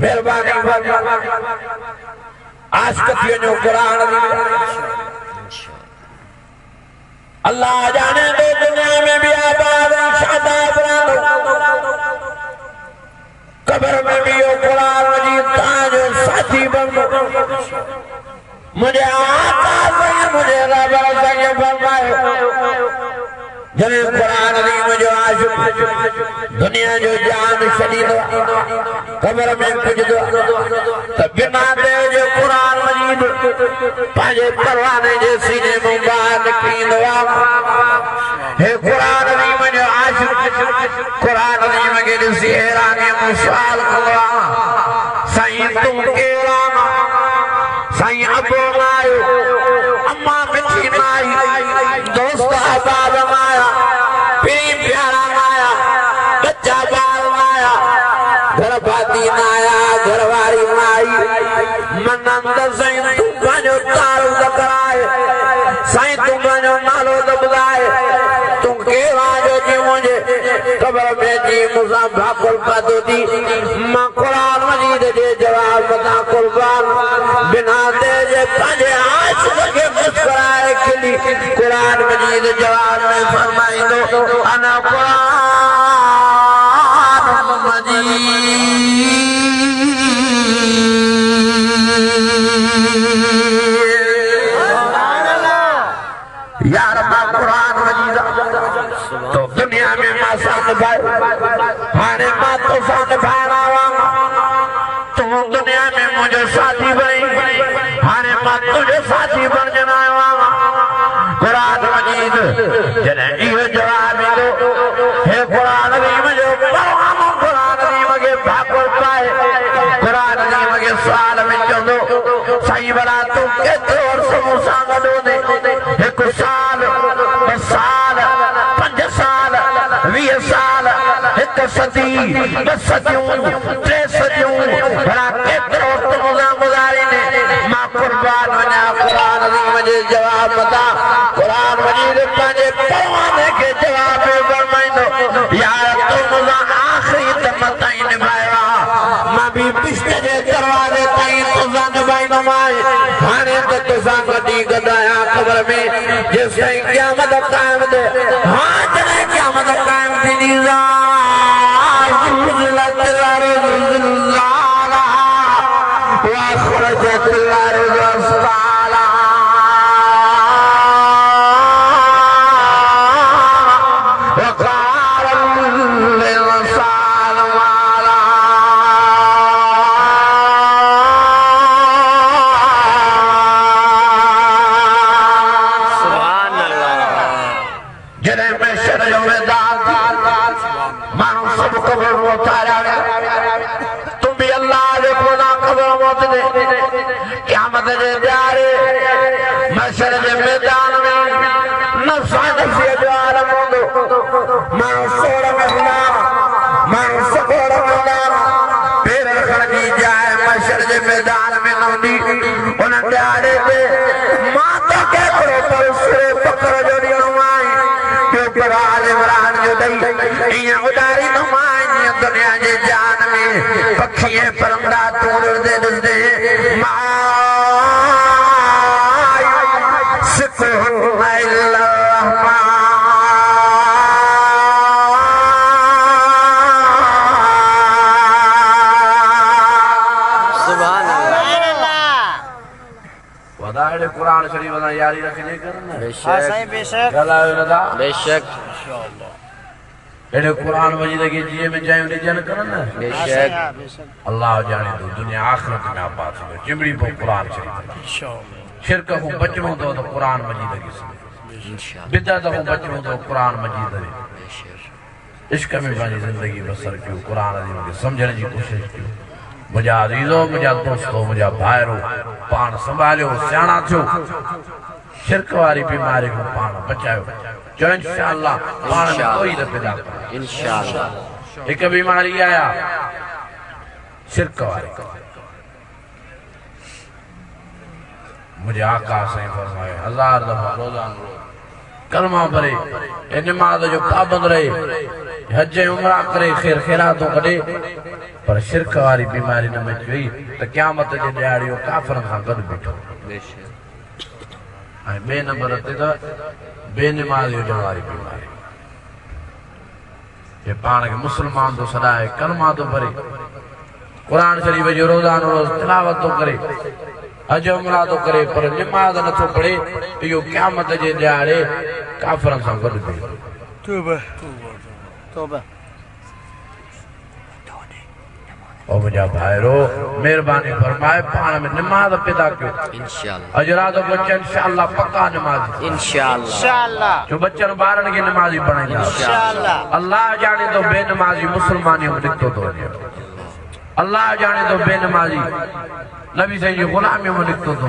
मेहरबानी फरमा आशकतियों जो कुरान अल्लाह जाने दे दुनिया में भी आबाद शादाब कब्र में भी यो कुरान मजीद ताज और साथी बन मुझे आता है मुझे रब से फरमाए जब कुरान दी मुझे आशिक दुनिया जो जान शरीद कब्र में कुछ दो तब बिना दे जो कुरान मजीद पाजे परवाने जे सीने मुबारक कींदो हे कुरान दी मुझे आशिक कुरान दी मगे दी हैरानी मुसाल कवा साईं तुम केड़ा साईं अबो मायो अम्मा मिठी माई दोस्त अहबाब माया पीरी प्यारा माया बच्चा बाल माया घर बाती माया घरवारी माई मनंद साईं तू पंहिंजो तारो दकराए साईं तू पंहिंजो नालो दबदाए तू केड़ा जो जी मुझे कब्र में जी मुसा भाकुल पातो दी मां कुरान मजीद जे जवाब बता कुर्बान बिना दे जे पंहिंजे आशिक के मुस्कुराए खिली कुरान मजीद जवाब में फरमाइंदो अना कुरान मजीद यार मां कुरान मजीद तो दुनिया में मां साथ भाई हाने मां तो साथ भाईरा तू दुनिया में मुझे साथी भाई हाने मां तुझे साथी बन जनावा कुरान मजीद जने इहो जवाब मिलो हे कुरान दी मुझे परवानो कुरान दी मगे भाकुल पाए कुरान दी मगे साल में चंदो सही बड़ा तू केतिरो अर्सो मूंसां गॾो ने एक साल 2 साल 5 साल 20 साल एक सदी 2 सदियों 3 सदियों बड़ा केतिरो वक्त गुज़ारी ने मां कुर्बान वञा कुरान दी मुझे जवाब बता कुरान मजीद पंहिंजे परवाने के जवाब में फरमाइंदो यार तुम आखिरी तम ताईं निभाया मां भी पिछले जे दरवाजे ताईं तुझा निभाइंदो माए हाणे त तुझा गॾी गॾाया ख़बर में जेस ताईं क़यामत क़ाइम दे हां जॾहिं क़यामत क़ाइम थींदी मैदान में नौनी उन प्यारे पे माता के पर सिरे पकड़ जो नुमाई के ऊपर आल इमरान जो दई ये उदारी नुमाई दुनिया जे जान में पखिए परंदा तोड़ दे दे माई सुकून अल्लाह कुरान शरीफ ना यारी रखने करना बेशक बेशक गलायो नदा बेशक इंशाअल्लाह एडे कुरान मजीद के जिए में जायो ने जन करना बेशक अल्लाह जाने दो दुनिया आखिरत में आबाद हो चिमड़ी पर कुरान शरीफ इंशाअल्लाह शिरक को बचनो तो कुरान मजीद की इंशाअल्लाह बिदअत को बचनो तो कुरान मजीद बेशक इश्क में बानी जिंदगी बसर क्यों कुरान अजीम के समझने की कोशिश क्यों मुझा अजीजो मुझा दोस्तो मुझा भाईरो पान संभालियो सियाणा थियो शिरक वारी बीमारी को पान बचायो जो इंशाअल्लाह पान में कोई न पैदा इंशाअल्लाह एक बीमारी आया शिरक वारी मुझे आका से फरमाए 1000 दफा रोजाना कलमा भरे नमाज जो पाबंद रहे हज उमरा करे खैर खैरातों कढे पर शिरक वारी बीमारी न में वई त क़यामत जे ॾियारियो काफ़रन सां गॾु बीठो ऐं ॿिए नंबर ते त बेनमाज़ी हुजण वारी बीमारी ये पाण खे मुस्लमान तो सॾाए कलमा तो भरे कुरान शरीफ जो रोज़ानो रोज़ तिलावत तो करे हज उमरा तो करे पर नमाज नथो पढ़े इहो क़यामत जे ॾियारे काफ़रन सां गॾु बीठो तौबा तौबा ओ मुझा भाईरो मेहरबानी फरमाए पाण में नमाज पैदा कयो इंशाअल्लाह अजरात को इंशाअल्लाह पक्का नमाज इंशाअल्लाह जो बच्चन बारन के नमाजी पढ़ाई इंशाअल्लाह अल्लाह जाने तो बेनमाजी मुसलमानी में निकतो तो अल्लाह जाने तो बेनमाजी नबी सही जी गुलामी में निकतो तो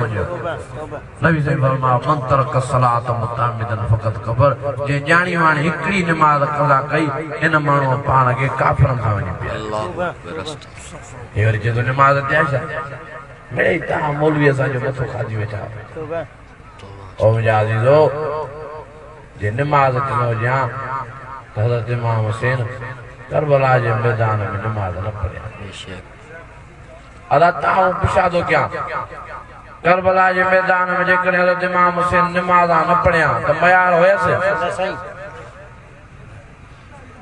नबी सही फरमाया मन तरक सलात मुतामिदन फकत कबर जे जानी वाणी हिकड़ी नमाज कज़ा कई इन मानो पाण के काफरन सां वञी पिया अल्लाह ये वरी जो नमाज ते आशा मेरे ता मौलवी असा जो मथो खाजी वेठा ओ मुंहिंजा अज़ीज़ो जे नमाज ते न हुजां त हज़रत इमाम हुसैन करबला जे मैदान में नमाज न पढ़िया बेशक अदा ताऊ पुछादो क्या करबला जे मैदान में जेकर हज़रत इमाम हुसैन नमाज न पढ़िया त मयार होयसि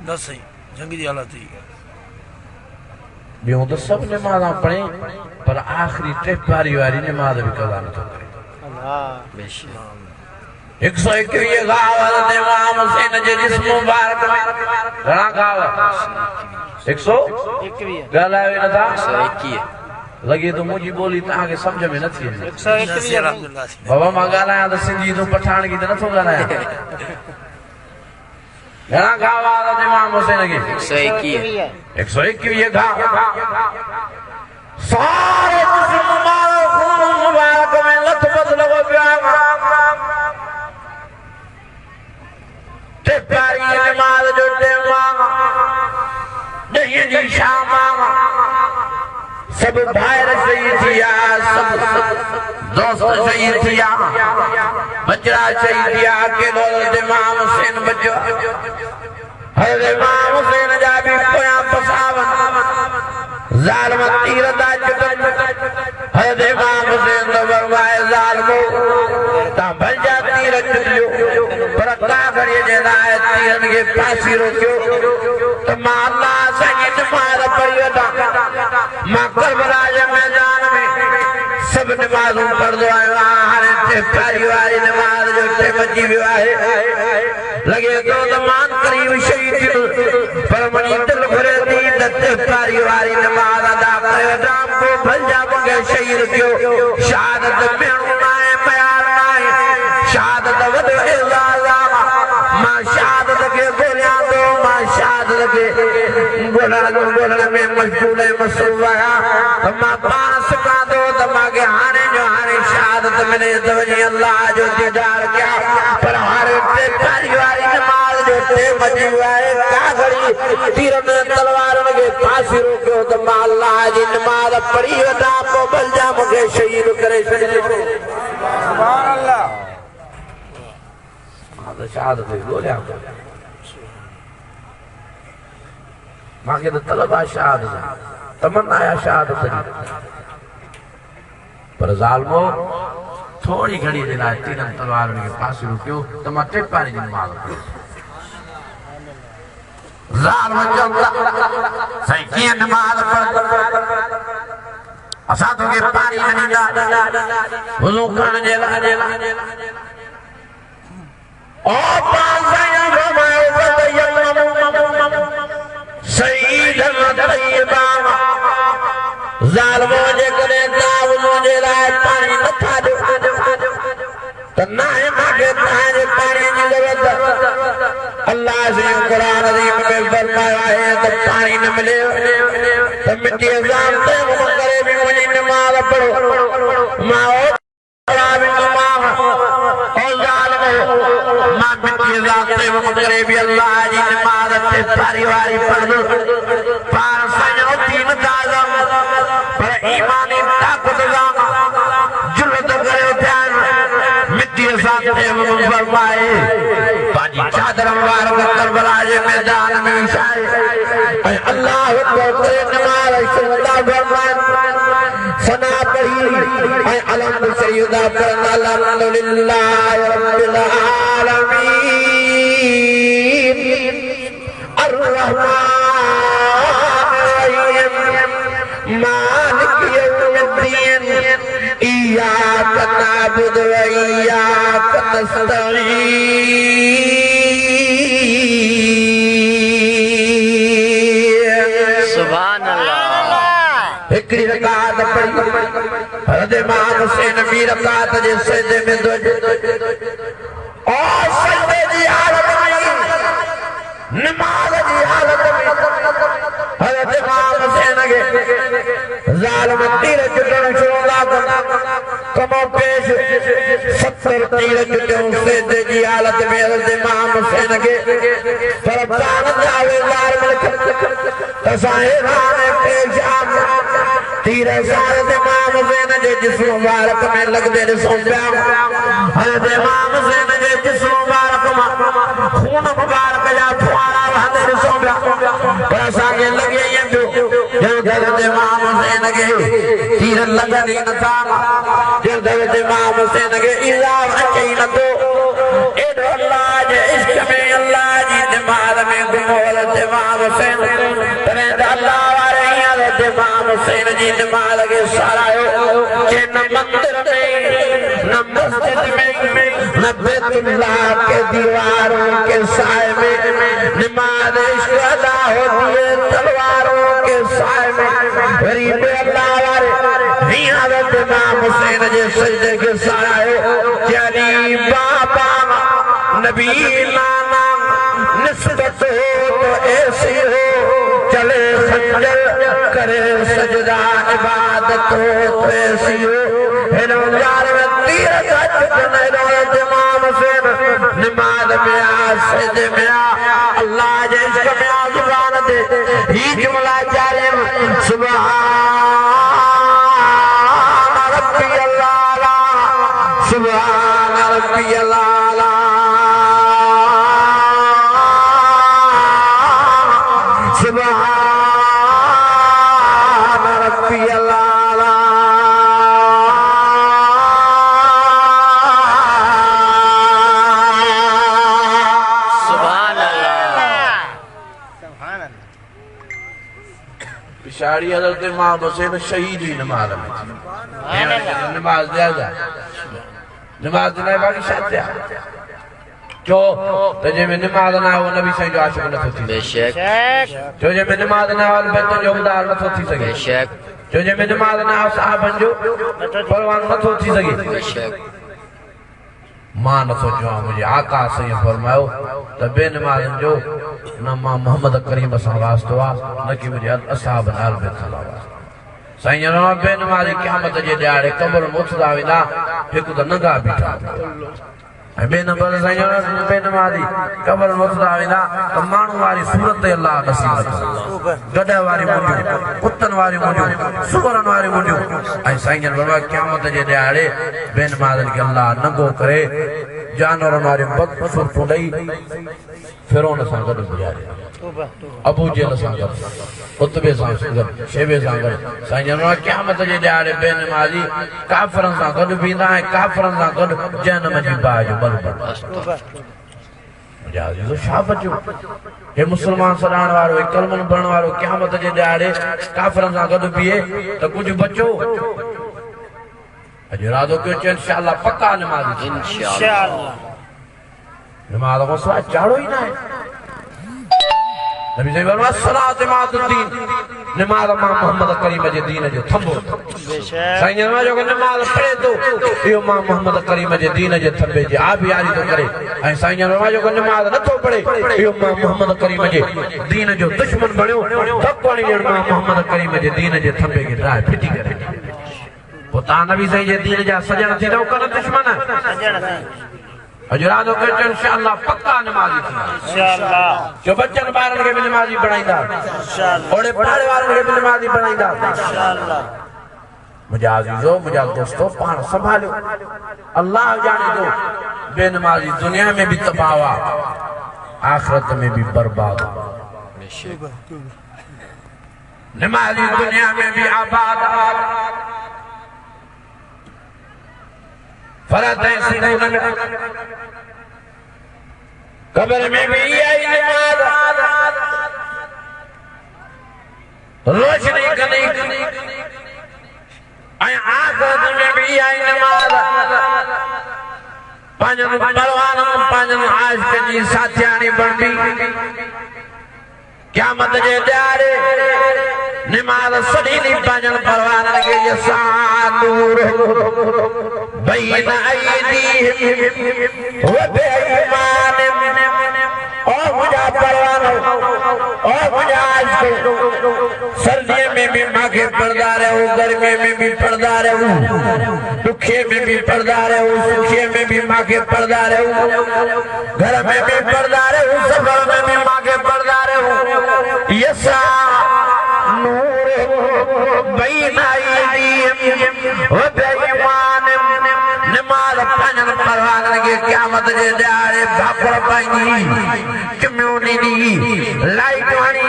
न सही जंग जी हालत थी ॿियों त सभु नमाज़ पढ़े पर आख़िरी टे पारी वारी नमाज भी कज़ा नथो करे 121 घाव हज़रत इमाम हुसैन जे जिस्म मुबारक में घणा घाव 121 ॻाल्हायो नथा 121 लगे तो मुझी बोली ता के समझ में नथी 121 बाबा मां ॻाल्हायां त सिंधी तो पठान की त नथो ॻाल्हायां घणा घाव हज़रत इमाम हुसैन के 121 घाव सारे मुसलमानों खून मुबारक में लथपथ लगो पिया ते प्यारी नमाज जो टेम दही जी शाम सब भाई शहीद थिया सब दोस्त शहीद थिया बचड़ा शहीद थिया अकेलो इमाम हुसैन बचो हज़रत इमाम हुसैन जा भी पोया पसावन जालिम तीर दा चुटन हज़रत इमाम हुसैन दा फरमाए जालिमो ता भजा तीर चुटियो पर का करिए जे लाए तीरन के फांसी रोकियो त मां अल्लाह साईं नमाज पढ़ियो ता मां करबला जे मैदान में सब नमाज़ूं पढ़दो आयो हाणे ते प्यारी वारी नमाज जो टाइम अची वियो आहे लगे तो मान करीब शहीद पर मनी दिल भरे दी त प्यारी वारी नमाज अदा कयो राम को भजा मगे शहीद कयो शहादत में नाए प्यार नाए शहादत वदो इज़ाज़ा मां शहादत के गोलियां दो मां शहादत के गोलण में मशगूल मसरूफ आया त मां पाण सिखा दो त मांगे हाणे जो हाणे शहादत मिले त वञी अल्लाह जो दीदार कया पर हाणे ते प्यारी वारी नमाज जो टाइम अची वियो आहे का घड़ी तीरन तलवारन के फांसी रोकियो त मां अल्लाह जी नमाज पढ़ी वठां पोइ भलजा मूंखे शहीद करे छॾिजे सुभान अल्लाह मां त शहादत ॻोल्हियां थो मांखे त तलब आहे शहादत तमन्ना आहे शहादत जी पर ज़ालिमो थोड़ी घड़ी जे लाइ तीरन तलवारन के फांसी रोकियो त मां टे पारी जी नमाज़ ज़ालिम चवंदा साईं कीअं नमाज़ पढ़ असां तोखे पाणी न ॾींदा वज़ू करण जे लाइ ओ पाण साईं फरमायो शहीदन तय्यबा ज़ालिमो जेकॾहिं तव्हां वज़ू जे लाइ पाणी नथा ॾियो त नाहे मूंखे तव्हांजे पाणीअ जी ज़रूरत अल्लाह जे क़ुरान अज़ीम में फरमायो आहे त पाणी न मिले त मिटी ज़ाम ते करे बि वञी नमाज़ पढ़ो मां मां मिटी ज़ाम ते करे बि अल्लाह जी नमाज़ ते पारी वारी पढ़ंदो पाण सॼो दीन ताज़म पर ईमानी ताक़त ज़ाम जुलत करे ध्यान मिटी ज़ाम ते फरमाए चादर मुबारक करबला जे मैदान में विछाए ऐं अल्लाह अकबर करे नमाज़ शुदा फरमान सना पढ़ी ऐं अलहम्द सैयदा पढ़न अल्हम्दुलिल्लाह रब्बिल आलमीन अर्रहमान मालिक यौमिद्दीन इय्याक नअबुदु व इय्याक नस्तईन सुभान अल्लाह हिकड़ी रकात पढ़ी हज़रत इमाम हुसैन ॿी रकात जे सजदे में और सजदे जी हालत में नमाज़ जी हालत में हज़रत इमाम हुसैन खे ज़ालिम तीर चुटण शुरू कमो पेश 70 तीर चुटियूं सजदे जी हालत में हज़रत इमाम हुसैन खे पर प्राण जावे ज़ालिम तसाए राने पेश तीर हज़रत इमाम हुसैन जे जिस्म मुबारक में लगदे ॾिसूं पिया हज़रत इमाम हुसैन जे जिस्म मुबारक मां खून मुबारक जा फुआरा वहंदे ॾिसूं पिया पर असांखे लॻे ईअं पियो ॼण हज़रत इमाम हुसैन खे तीर लॻनि ई नथा ॼण हज़रत इमाम हुसैन खे इज़ाम अचे ई नथो एॾो अल्लाह जे इश्क में अल्लाह जी निमाज़ में घुमो हज़रत इमाम हुसैन तॾहिं त अल्लाह वारे हज़रत इमाम हुसैन जी निमाज़ खे सारायो कि न मंदिर में न मस्जिद में न बैतुल्लाह के दीवारों के साए में निमाज़ इश्क अदा होती है तलवारों के साए में गरीब अल्लाह वारे हज़रत इमाम हुसैन जे सजदे के सारायो कि अली बाबा नबी नाना निस्बत हो तो ऐसी हो चले खंजर करे सजदा इबादत हो तो ऐसी हो हेलो यार में तीर का चुटन हज़रत इमाम हुसैन नमाज में आ सजदे में आ अल्लाह जे इश्क में आ जुबान दे ही जुमला जारी सुभान रब्बियल आला सुभान रब्बियल आला सुभान रब्बियल आला सुभान अल्लाह सुभान अल्लाह पिछाड़ी हज़रत इमाम हुसैन शहीद ही नमाज़ में नमाज़ ज़्यादा नमाज़ न बाकी शादिया जो तुझे में नमाज़ ना हो नबी साईं जो आशिक़ न थो थी बेशक तुझे में नमाज़ ना हो बेत जो उदार न थो थी सके बेशक तुझे में नमाज़ ना हो साहबन जो परवान न थो थी सके बेशक मां न सोचो मुझे आका सही फरमायो त बे नमाज़न जो न मां मोहम्मद करीम सां वास्तो आ न कि मुझे असहाब नाल बे सलावत साईं न बे नमाज़ी क़यामत जे ॾियारे कब्र में उथदा वेंदा हिकु त नंगा बीठा ऐं बे नंबर साईं बे नमाज़ी कब्र में उथदा वेंदा त माण्हू वारी सूरत अल्लाह नसीब कंदो गॾ वारी मुंडियूं कुतनि वारी मुंडियूं सुवरनि वारी मुंडियूं ऐं साईं फरमायो क़यामत जे ॾियारे बे नमाज़नि खे अल्लाह नंगो करे जानवरनि वारी बदसूरतूं ॾेई फिरौन सां गॾु गुज़ारे अबू जहल सां गॾु उतबे सां गॾु शेबे सां गॾु साईं फरमायो क़यामत जे ॾियारे बे नमाज़ी काफ़िरनि सां गॾु बीहंदा ऐं काफ़िरनि सां गॾु जहन्नम जी बाहि जो बल बर्दाश्त छा बचियो हे मुसलमान सॾाइण वारो हे कलमनि भरण वारो क़यामत जे ॾियारे काफ़िरनि सां गॾु बीहे त कुझु बचो अॼु इरादो कयो चए इंशाअल्लाह पक्का नमाज़ी इंशाअल्लाह नमाज़ खां सवाइ चाढ़ो ई न आहे नबी साईं फरमाया सलात इमादुद्दीन नमाज़ मां मोहम्मद करीम जे दीन जो थंबो साईं फरमाया जो नमाज़ पढ़े थो इहो मां मोहम्मद करीम जे दीन जे थंबे जी आबियारी थो करे ऐं साईं फरमाया जो नमाज़ नथो पढ़े इहो मां मोहम्मद करीम जे दीन जो दुश्मन बणियो थपड़ी ॾियण मां मोहम्मद करीम जे दीन जे थंबे खे ड्राए फिटी करे पोइ तव्हां नबी साईं जे दीन जा सजण थींदव कोन दुश्मन अजरादो के इंशाअल्लाह पक्का नमाज़ी थी इंशाअल्लाह जो बच्चन बारन के भी नमाज़ी बनाईंदा इंशाअल्लाह ओड़े पढ़ाने वारन के भी नमाज़ी बनाईंदा इंशाअल्लाह मुझा अजीजो मुझा दोस्तों पान संभालो अल्लाह जाने दो बेनमाजी दुनिया में भी तबाह आखिरत में भी बर्बाद नमाजी दुनिया में भी आबाद फरत कब्र में भी यही नमाज रोशनी कनी आखिरत में भी यही नमाज पांचन परवान पांचन आशिक जी साथियानी बनबी क़यामत जे ॾियारे नमाज सॼी नी पांचन परवान के यसानूर बैन अयदीहिम व बिईमानिहिम ओ मुझा परवान ओ मुझा आशिक सर्दी में भी मांगे पर्दा रहो गर्मी में भी पर्दा रहो दुखे में भी पर्दा रहो सुखे में भी मांगे पर्दा रहो घर में भी पर्दा रहो सफर में भी मांगे पर्दा रहो यसा नूर बैन अयदीहिम व बिईमानिहिम नमाज पांचन परवान के क़यामत जे ॾियारे भापड़ पाईंदी चुम्यूनी दी लाइट वाणी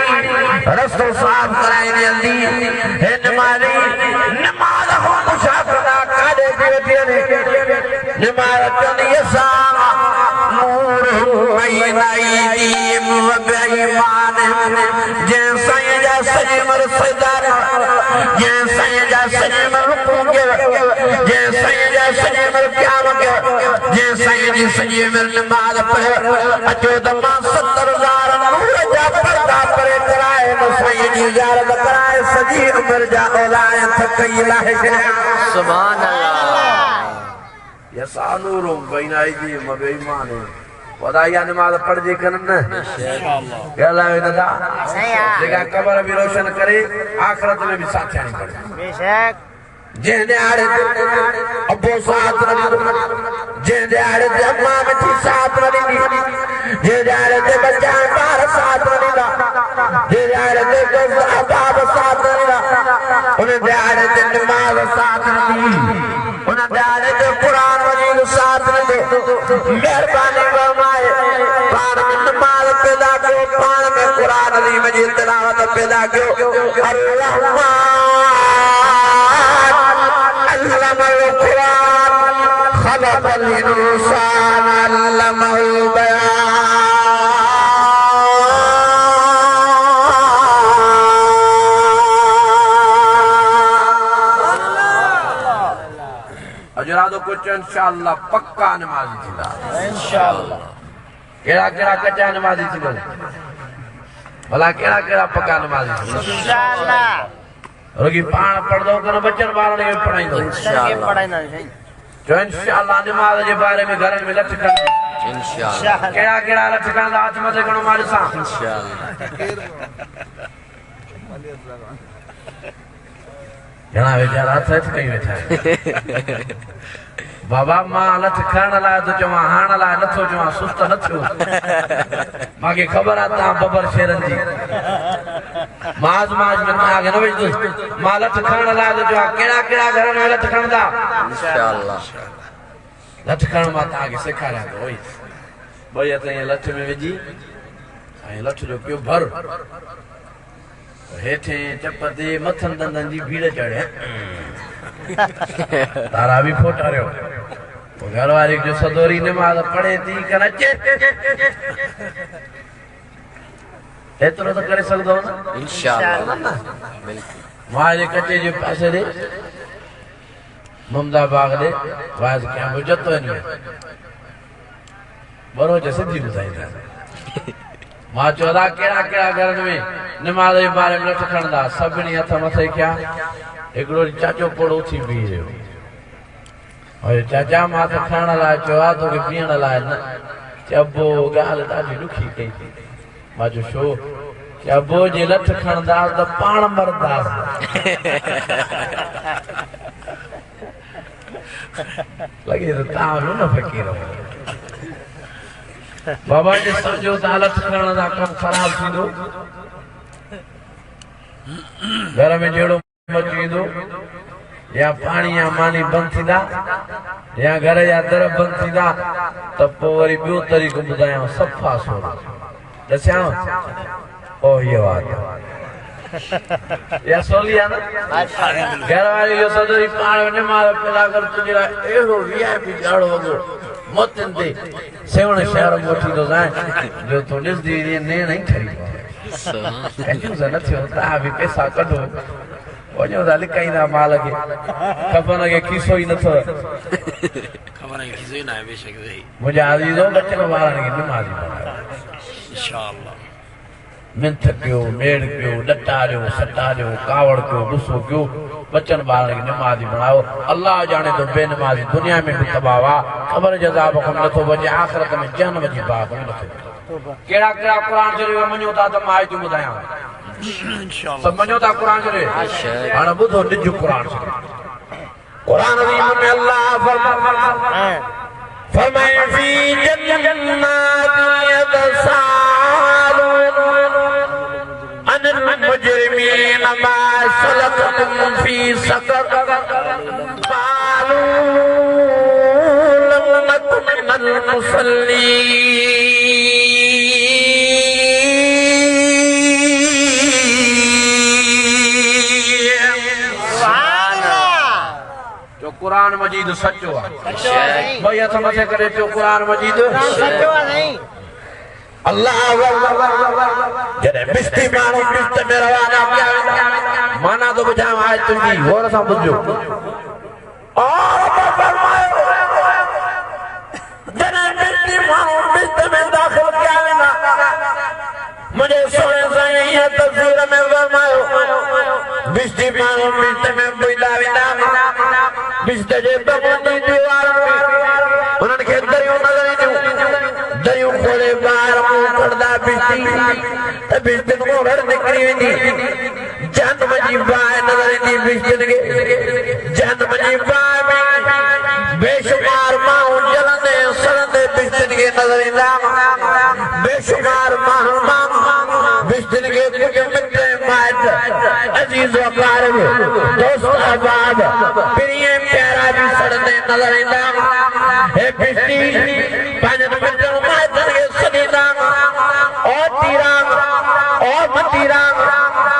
रस्तो साफ कराई जल्दी हे नमाज़ी नमाज हो मुसाफिर काॾे थी वठी नमाज चवंदी असां नूर बैन अयदीहिम व बिईमानिहिम जंहिं साईं जा सॼे मर सजदा जंहिं साईं जा सॼे मर रुकू जंहिं साईं जा सॼे मर क़याम जंहिं साईं जी सॼे मर नमाज पढ़ अचो त मां 70,000 नूर जा पर्दा परे कराए न साईं जी ज़ियारत कराए सॼी उमिरि जा औलाद थकई लाहे छॾिया सुभान अल्लाह यसा नूर बैन अयदीहिम व बिईमानिहिम वदाया नमाज पढ़ जे कन न इंशाअल्लाह कहला है दादा सही है जेका कब्र भी रोशन करे आखिरत में भी साथियानी पड़े बेशक जे न्यारे अबो साथ रही जे न्यारे अम्मा में थी साथ रही जे न्यारे ते बच्चा बार साथ रही जे न्यारे ते अबाब साथ रही उन न्यारे ते नमाज साथ रही उन न्यारे ते कुरान वजी साथ रही मेहरबानी फरमाए पान में नमाज पैदा कयो पान में कुरान अज़ीम जी तिलावत पैदा कयो अल्लाह अल्लमल कुरान खलक़ल इंसान अल्लमल बयान अजरादो कुछ इंशाअल्लाह पक्का नमाज़ी थींदा इंशाअल्लाह केड़ा केड़ा कच्चा नमाज़ी थींदा भला केड़ा केड़ा पक्का नमाज़ी थींदा इंशाअल्लाह रोगी पान पढ़दो कन बच्चन बारन के पढ़ाइंदो इंशाअल्लाह पढ़ाइना सही जो इंशाअल्लाह नमाज जे बारे में घर में लठ कर इंशाअल्लाह केड़ा केड़ा लठ कर हाथ मथे कणो मार सा इंशाअल्लाह जना बेचारा हाथ कई बैठा है बाबा मां लठ खाण ला तो चवा हाण ला नथो चवा सुस्त न थियो माके खबर आ ता बबर शेरन जी माज माज में आगे न वजदो मां लठ खाण ला तो चवा केड़ा केड़ा घर में लठ खणदा इंशाअल्लाह लठ खाण मा ता आगे सिखाया तो ओई भई त लठ में विजी ऐं लठ जो पियो भर हेठे चप ते मथन दंदन जी भीड़ चढ़े तारा भी फोटा रहो घर वाली जो सदोरी नमाज पढ़े थी कर अचे एतरो तो करे सकदो ना इंशाअल्लाह बिल्कुल मारे कच्चे जो पासे दे ममदा बाग दे वाज क्या बुझतो नहीं बरो जैसे दी बुझाईंदा मां चौदा केड़ा केड़ा घर में नमाज जे बारे में लठ खणदा सभनी हथ मथे क्या एकड़ो चाचो पोड़ो थी भी रहो और चाचा मां तो खाण ला चवा तो के पीण ला न चबो गाल ॾाढी दुखी कई मां जो शो चबो जे लठ खणदा त पाण मरदा लगे तो ता न फकीर बाबा जे समझो त लठ खणण दा कम खराब थींदो घर में जेड़ो मचींदो या पानी या मानी बंद थींदा या घर जा दर बंद थींदा त पोइ वरी ॿियो तरीक़ो ॿुधायांव सफ़ा सोना ॾसांव ओ ये बात या सोली है ना घर वाली जो सदरी पाण ने मार पैदा कर तुझे एहो वीआईपी गाड़ो वगो मोतन दे सेवण शहर मोठी तो जाए जो तो दिस दी ने नहीं खरी ऐसे न थियो ता भी पैसा कढो वञो दा लिकाईंदा माल के खपन के किसो ही न थो खबर है किसो ही ना है बेशक सही मुझे आजीजो बच्चन वारन के नमाज़ी इंशाअल्लाह मिंथ कयो मेड़ कयो डटारियो सटारियो कावड़ कयो गुस्सो कयो बच्चन ॿारनि खे नमाज़ी बणाओ अल्लाह ॼाणे थो बेनमाज़ी दुनिया में बि तबाह आहे ख़बर जे अज़ाब खां नथो बचे आख़िरत में जहन्नम जी बाहि में नथो कहिड़ा कहिड़ा क़ुर शरीफ़ मञो था त मां आयतूं ॿुधायां सभु मञो था क़ुर शरीफ़ हाणे ॿुधो ॾिजो क़ुर शरीफ़ में अल्लाह फरमाए फी जन्नाति المجرمين ما سلككم في سقر قالوا لم نكن من المصلين سبحان الله جو قرآن مجید سچو ہے بھئی ہتھ مٿے کرے جو قرآن مجید سچو ہے نہیں اللہ جڏهن بشتي ماڻهو بشت में रवाना कया माना तो ॿुधायांव आहे तुंहिंजी गौर सां ॿुधजो जॾहिं बिश्ती माण्हू बिश्त में दाख़िल कया वेंदा मुंहिंजे सोणे साईं हीअ तफ़सीर में फरमायो बिश्ती माण्हू बिश्त में बुईंदा वेंदा बिश्त जे बमुनी दीवारनि में उन्हनि खे दरियूं नज़र ईंदियूं दरियूं खोले ॿाहिरि मुंहुं कढंदा बिश्ती त बिश्तियुनि खां रड़ निकिरी वेंदी जहन्नम जी बाहि नज़र ईंदी बिश्तियुनि खे जहन्नम जी बाहि में बेशुमार माण्हू जलंदे सड़ंदे बिश्तियुनि खे नज़र ईंदा बेशुमार माण्हू बिश्तियुनि खे कुझु मिट माइट अज़ीज़ अक़ारिब दोस्त अहबाब प्रिय प्यारा बि सड़ंदे नज़र ईंदा हे बिश्ती पंहिंजनि मिटनि माइटनि खे सॾींदा ओ तीरा ओ मतीरा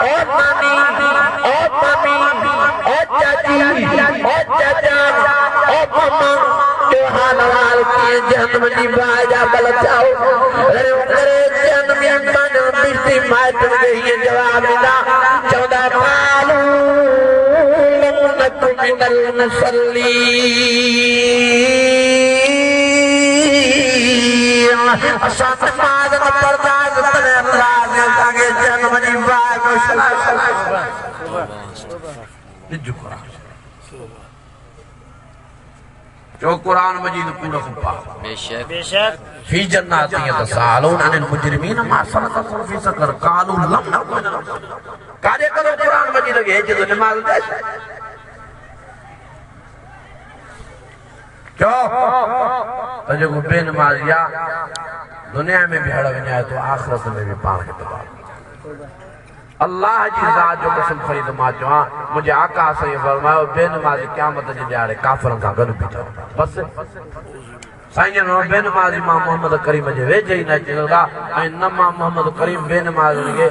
ओ नानी ओ मामी ओ चाची ओ चाचा ओ मामा त्योहार वाल की जन्म जी बाजा बल चाओ अरे करे जन्म जी बाजा बिश्ती माइटनि खे हीअं जवाब ॾींदा चवंदा कालू लम नकु मिनल मुसल्लीन असां नमाज़ न पढ़ंदा तॾहिं अल्लाह ने असांखे जन्म जी बाहि में ॾिजो जो कुरान मजीद पूरो खुपा बेशक बेशक फी जन्नाति यतसालून अनिल मुजरिमीन मा सलककुम फी सकर कालू लम नकु काजे करो कुरान मजीद के हेच तो नमाज दे क्यों तो जो बेनमाजिया दुनिया में भी हड़ वञे तो आखिरत में भी पाण के तबाह अल्लाह जी ज़ात जो कसम खड़ी तो मां चवां मुझे आका सही फरमायो बेनमाजी क़यामत जे ॾियारे काफ़िरनि सां गॾु बीठो बस साईं जन बेनमाजी मां मोहम्मद करीम जे वेझे ई न अचंदा ऐं न मां मोहम्मद करीम बेनमाज़नि खे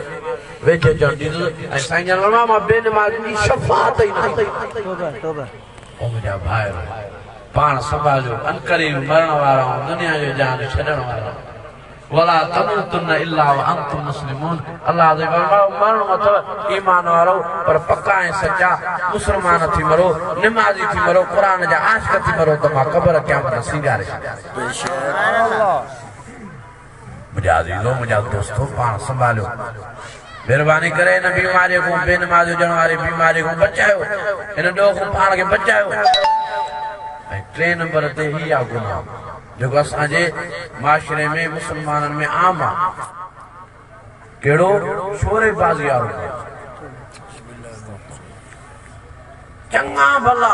वेझे अचण ॾींदुसि ऐं साईं जन फरमायो मां बेनमाज़नि जी शफ़ाअत ई न ओ मुंहिंजा भाइर पाण संभालियो अनकरीब मरण वारा दुनिया जो जान छॾण वारा वला तमुतुन इल्ला व अंतुम मुस्लिमून अल्लाह दे मरणो अथव ईमान वारो पर पक्का ऐं सच्चा मुसलमान थी मरो नमाज़ी थी मरो क़ुरान जा आशिक़ थी मरो त मां क़ब्र क़यामत सींगारे मुंहिंजा अज़ीज़ो मुंहिंजा दोस्तो पाण संभालियो महिरबानी करे इन बीमारी को बेनमाज़ी हुजण वारी बीमारी को बचायो इन ॾोह को पाण खे बचायो ऐं 3 नंबर ते ही आ गुनाह जो असांजे माशरे में मुसलमाननि में आम आहे कहिड़ो शोरेबाज़ी वारो चङा भला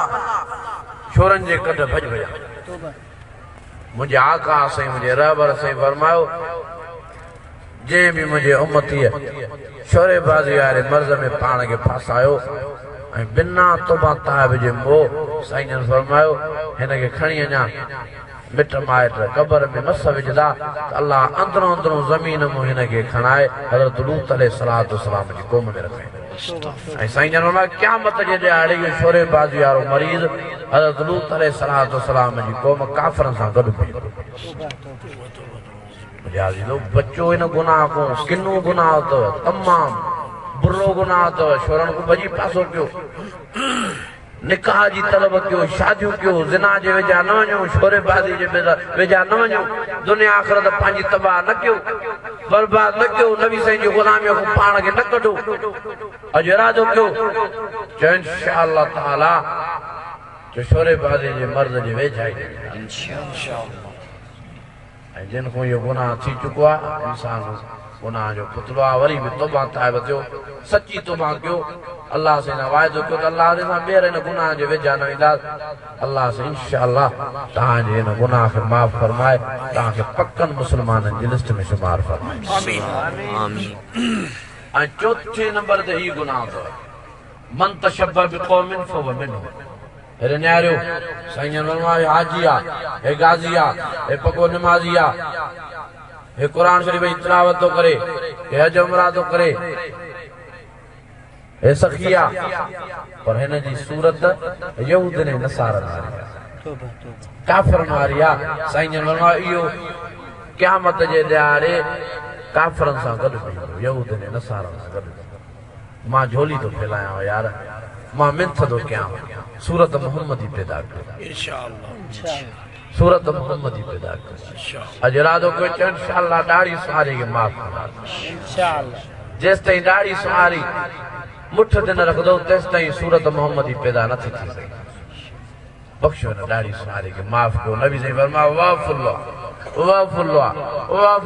छोरनि जे कढ भॼ विया मुंहिंजे आका साईं मुंहिंजे रहबर साईं फरमायो जंहिं बि मुंहिंजे उम्मतीअ शोरेबाज़ी वारे मर्ज़ में पाण खे फासायो बिना तौबा ताइब जे मोह साईं जन फरमायो हिन खे खणी अञा मिट माइट कबर में मस विझदा त अल्लाह अंदरों अंदरों ज़मीन में हिन खे खणाए हज़रत लूत अलैहिस्सलाम जी क़ौम में रखे ऐं साईं जन फरमायो क़यामत जे ॾियारे इहो शोरेबाज़ी वारो मरीज़ हज़रत लूत अलैहिस्सलाम जी क़ौम काफ़िरनि सां गॾु पई बच्चो इन गुनाह को किन्नू गुनाह अथव तमाम बुरो गुनाह अथव शोरन को भॼी पासो कयो निकाह जी तलब कयो शादियूं कयो ज़िना जे वेझा न वञो शोरेबाज़ी जे वेझा न वञो दुनिया आख़िरत पंहिंजी तबाह न कयो बर्बाद न कयो नबी साईं जी ग़ुलामीअ खां पाण खे न कढो अॼु इरादो कयो चओ इंशाअल्लाह ताला जो शोरेबाज़ी जे मर्द जे वेझा ई जिन को ये गुनाह थी चुको है इंसान गुनाह जो पुतलो वरी भी तौबा ताइब थियो सच्ची तौबा कयो अल्लाह से वायदो कयो त अल्लाह दे सां ॿीहर इन गुनाह जे वेझा न ईंदा अल्लाह से इंशाअल्लाह तव्हांजे इन गुनाह खे माफ़ फरमाए तव्हांखे पक्कनि मुस्लमाननि जी लिस्ट में शुमार फरमाए आमीन आमीन ऐं चौथे नंबर ते ही गुनाह अथव मन तशब्बह बिक़ौमिन फहुव मिन्हुम हेरे न्यारियो साईं जन फरमायो हाजिया हे गाज़िया हे पको नमाज़िया हे कुरान शरीफ जी तिलावत तो करे हे हज उमरा तो करे हे सखिया पर हिन जी सूरत यहूद ने नसारन वारी काफ़िरन वारी आहे साईं जन फरमायो इहो क़यामत जे ॾियारे काफ़िरनि सां गॾु यहूद ने नसारन सां गॾु मां झोली तो फैलायां यार मां मिंथ तो कयां सूरत मोहम्मद ही पैदा कर इंशाअल्लाह सूरत मोहम्मद ही पैदा कर इंशाअल्लाह इरादो को इंशाअल्लाह दाढ़ी सुहारी के माफ कर इंशाअल्लाह जेस ताईं दाढ़ी सुहारी मुठ ते न रख दो तेस ताईं सूरत मोहम्मद ही पैदा न थी सके बख्शो न दाढ़ी सुहारी के माफ को नबी से फरमाया वाह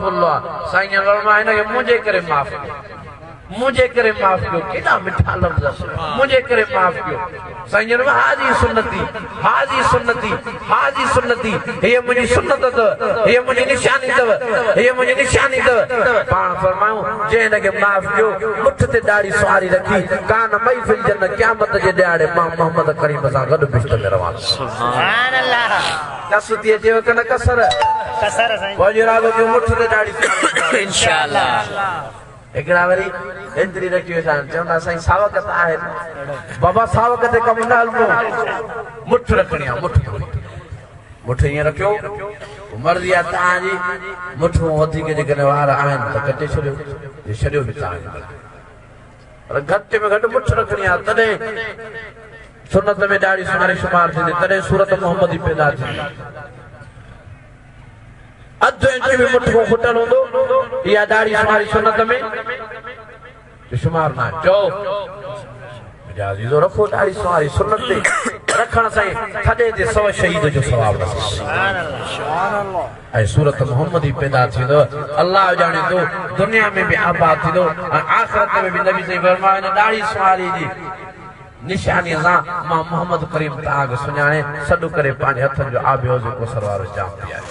फुल्ला साईं ने फरमाया इनके मुझे करे माफ मुझे करे माफ कयो केॾा मिठा लफ़्ज़ मुझे करे माफ कयो साईं जन हाजी सुन्नती हे मुंहिंजी सुन्नत अथव हे मुंहिंजी निशानी अथव पाण फरमायूं जंहिं हिनखे माफ कयो मुठ ते दाढ़ी सुहारी रखी कान मई फिल जन क़यामत जे ॾियारे मां मोहम्मद करीम सां गॾु बिश्त में रवां सुभान अल्लाह कसती अचेव कन कसर साईं पोइ इरादो कयो मुठ ते दाढ़ी सुहारी इंशाअल्लाह एकड़ा वरी एंत्री रखी वेठा चवंदा साईं सावक त आहे बाबा सावक ते कम न हलंदो मुठ रखणी आहे मुठ ईअं रखियो मर्ज़ी आहे तव्हांजी मुठ वधीक जेकॾहिं वार आहिनि त कटे छॾियो बि तव्हांखे पर घटि में घटि मुठ रखणी आहे तॾहिं सुन्नत में ॾाढी सुहारी शुमार थींदी तॾहिं सूरत मोहम्मद ही पैदा थींदी अधु इंच भी मुठ को खुटल हूंदो इहा दाढ़ी सुहारी सुन्नत में शुमार न चओ रखो दाढ़ी सुहारी सुन्नत ते रखण साईं थॾे ते 100 शहीद जो सवाब ऐं सूरत मोहम्मद ही पैदा थींदो अल्लाह ॼाणे थो दुनिया में भी आबाद थींदो ऐं आख़िरत में भी नबी साईं फरमायो हिन दाढ़ी सुहारी जी निशानी सां मां मोहम्मद करीम तव्हांखे सुञाणे सॾु करे पंहिंजे हथनि जो आबियो जेको सरवारो जाम पीआरे